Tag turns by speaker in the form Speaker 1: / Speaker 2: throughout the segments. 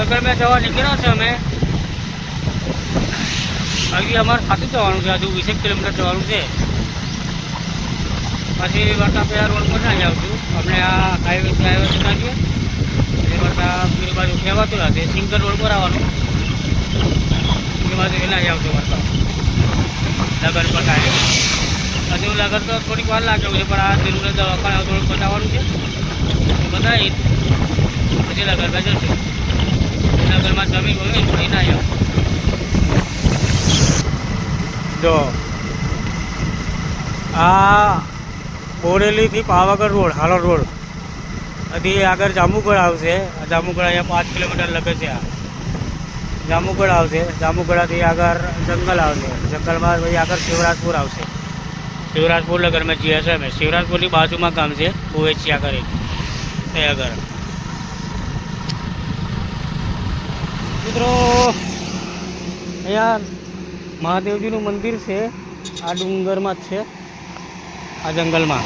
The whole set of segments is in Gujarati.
Speaker 1: નગર મેં જવા નીકળ્યા છે અમે. હજી અમારે ખાતું જવાનું છે, હજુ 20 કિલોમીટર જવાનું છે. પછી વરતા રોડ પર ના આવશું, આપણે આ હાઈવે જતા જઈએ. એ વરતા પેલી બાજુ કહેવાતું નથી, સિંગર રોડ પર આવવાનું. એ બાજુ ના આવશું વરતા લગન પર કાઢે. હજુ લગન તો થોડીક વાર લાગે છે, પણ આ દિલને દવાખાને થોડુંક બતાવવાનું છે. બતાવી પછી લગનમાં જશે. નગરમાં જમીન હોય તો ના આવ. જો આ બોરેલીથી પાવાગઢ રોડ, હાલોર રોડ હજી આગળ જાંબુગઢ આવશે. જાંબુગઢ અહીંયા 5 કિલોમીટર લગે છે. આ જાંબુગઢ આવશે. જાંબુગઢથી આગળ જંગલ આવશે. જંગલમાં પછી આગળ શિવરાજપુર આવશે. શિવરાજપુર નગરમાં જીએસએમ શિવરાજપુરની બાજુમાં ગામ છે ઓએચિયા કરી એ આગળ. મિત્રો અહીંયા મહાદેવજીનું મંદિર છે, આ ડુંગરમાં જ છે, આ જંગલમાં.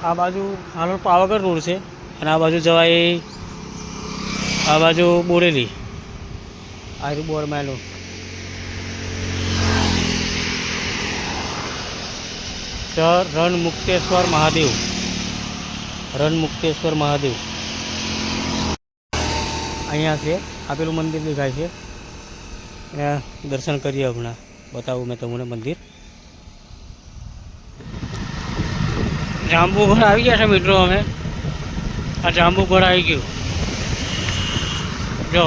Speaker 1: આ બાજુ હાલોર પાવાગઢ રોડ છે અને આ બાજુ જવાય આ બાજુ બોરેલી. આ બોર માયલું રણમુક્તેશ્વર મહાદેવ. રણમુક્તેશ્વર મહાદેવ અહીંયા છે. આપેલું મંદિર દેખાય છે, દર્શન કરીએ. હમણાં બતાવું મેં તમને મંદિર. જાંબુગઢ આવી ગયા છે મિત્રો. અમે આ જાંબુગઢ આવી ગયું. જો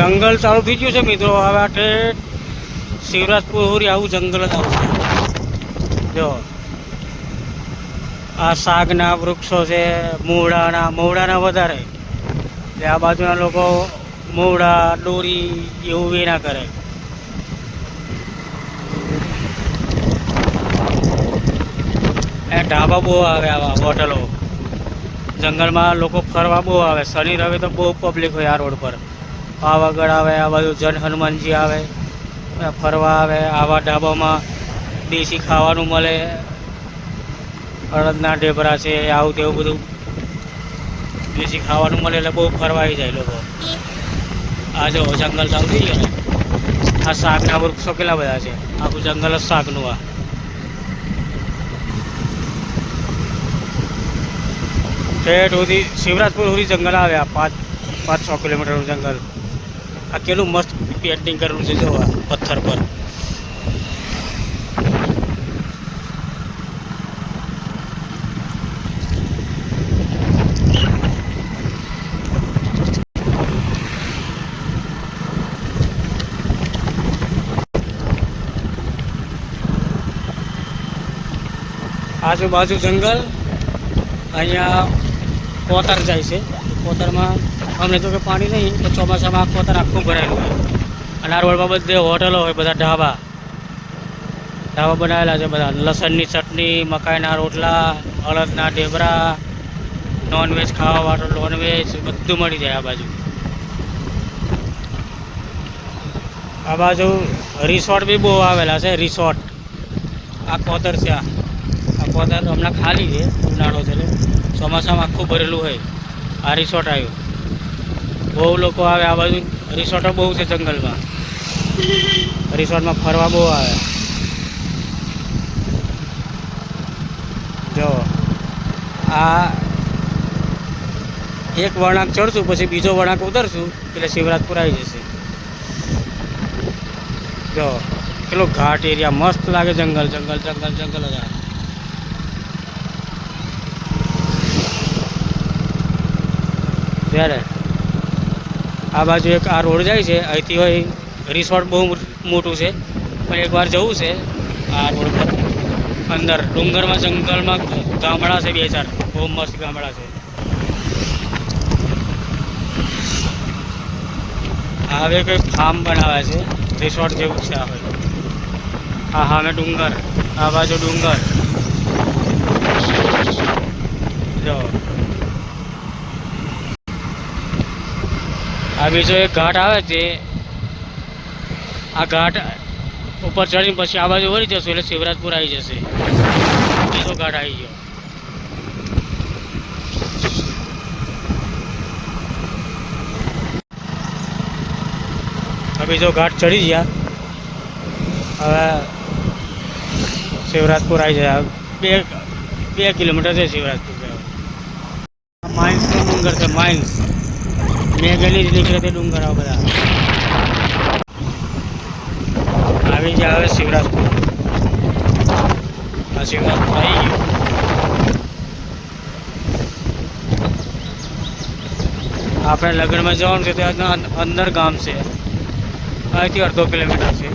Speaker 1: જંગલ ચાલુ થઈ ગયું છે મિત્રો. હવે આ શિવરાજપુર હોરી આવું જંગલ જ આવશે. જો આ શાકના વૃક્ષો છે, મવડાના વધારે. એટલે આ બાજુના લોકો મવડા દોરી એવું એ ના કરે. એ ઢાબા બહુ આવે, આવા હોટલો. જંગલમાં લોકો ફરવા બહુ આવે. શનિ રવિ તો બહુ પબ્લિક હોય આ રોડ પર. પાવાગઢ આવે, આ બાજુ જન હનુમાનજી આવે, ફરવા આવે. આવા ઢાબામાં દેશી ખાવાનું મળે. અડદના ઢેબરા છે, આવું તેવું બધું દેશી ખાવાનું મળે એટલે બહુ ફરવા આવી જાય લોકો. આ જો જંગલ ચાલુ થઈ ગયું ને. આ શાકના વૃક્ષો કેટલા બધા છે. આખું જંગલ જ શાકનું. આ ઠેઠ સુધી શિવરાજપુર સુધી જંગલ આવે. આ 5-6 કિલોમીટરનું જંગલ. આ કેટલું મસ્ત પેન્ટિંગ કરેલું છે જો આ પથ્થર પર. આજુબાજુ જંગલ, અહીંયા કોતર જાય છે. કોતરમાં અમને તો કે પાણી નહીં, તો ચોમાસામાં આ કોતર આખું ભરાયેલું હોય. અને આ રોડમાં બધે હોટલો હોય, બધા ઢાબા બનાવેલા છે. બધા લસણની ચટણી, મકાઈના રોટલા, અડદના ઢેબરા, નોનવેજ ખાવાવાળો નોનવેજ બધું મળી જાય આ બાજુ. આ બાજુ રિસોર્ટ બી બહુ આવેલા છે. રિસોર્ટ આ કોતર છે. આ કોતર હમણાં ખાલી છે, ઉનાળો છે એટલે ચોમાસામાં આખું ભરેલું હોય. આ રિસોર્ટ આવ્યું, બહુ લોકો આવે આ બાજુ. રિસોર્ટો બહુ છે જંગલમાં, રિસોર્ટમાં ફરવા બહુ આવે. જો આ એક વળાંક ચડશું, પછી બીજો વળાંક ઉતરશું એટલે શિવરાજપુર આવી જશે. જો કેટલો ઘાટ એરિયા, મસ્ત લાગે. જંગલ જંગલ જંગલ જંગલ જ. ત્યારે આ બાજુ એક આ રોડ જાય છે, અહીંથી હોય રિસોર્ટ બહુ મોટું છે, પણ એકવાર જવું છે આ રોડ પર. અંદર ડુંગરમાં જંગલમાં ગામડા છે, 2-4 બહુ મસ્ત ગામડા છે. હવે કંઈ ફાર્મ બનાવે છે, રિસોર્ટ જેવું છે. આ ભાઈ હા હા મેં ડુંગર, આ બાજુ ડુંગર. જો આ બીજો એક ઘાટ આવે છે. આ ઘાટ ઉપર ચડીને પછી આ બાજુ વળી જશું એટલે શિવરાજપુર આવી જશે. બીજો ઘાટ આવી ગયો. આ બીજો ઘાટ ચડી ગયા. હવે શિવરાજપુર આવી જાય. 2 કિલોમીટર છે શિવરાજપુર. માઇન્સનો ડુંગર છે, માઇન્સ. મેં ગયેલી જ નીકળે તે ડુંગર આ બધા આવી જાય. હવે શિવરાજપુર, આ શિવરાજપુર આવી ગયું. આપણે લગ્નમાં જવાનું છે, ત્યાં અંદર ગામ છે, અહીંથી 1/2 કિલોમીટર છે.